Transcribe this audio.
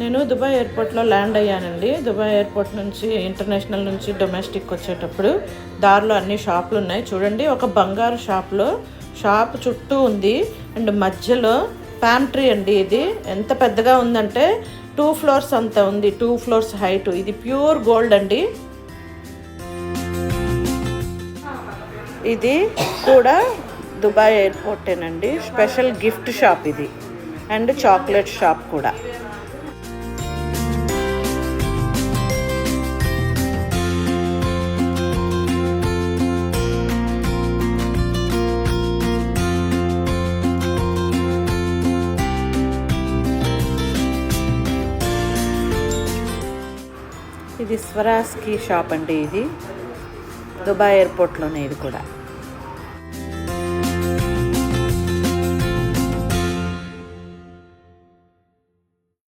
నేను దుబాయ్ ఎయిర్పోర్ట్లో ల్యాండ్ అయ్యానండి. దుబాయ్ ఎయిర్పోర్ట్ నుంచి ఇంటర్నేషనల్ నుంచి డొమెస్టిక్ వచ్చేటప్పుడు దారిలో అన్ని షాపులు ఉన్నాయి చూడండి. ఒక బంగారు షాప్ చుట్టూ ఉంది అండ్ మధ్యలో ప్యాంట్రీ అండి. ఇది ఎంత పెద్దగా ఉందంటే 2 floors అంత ఉంది, 2 floors హైట్. ఇది ప్యూర్ గోల్డ్ అండి. ఇది కూడా దుబాయ్ ఎయిర్పోర్టేనండి. స్పెషల్ గిఫ్ట్ షాప్ ఇది అండ్ చాక్లెట్ షాప్ కూడా. ఇది స్వరాజ్కి షాప్ అండి. ఇది దుబాయ్ ఎయిర్పోర్ట్లోనే ఇది కూడా.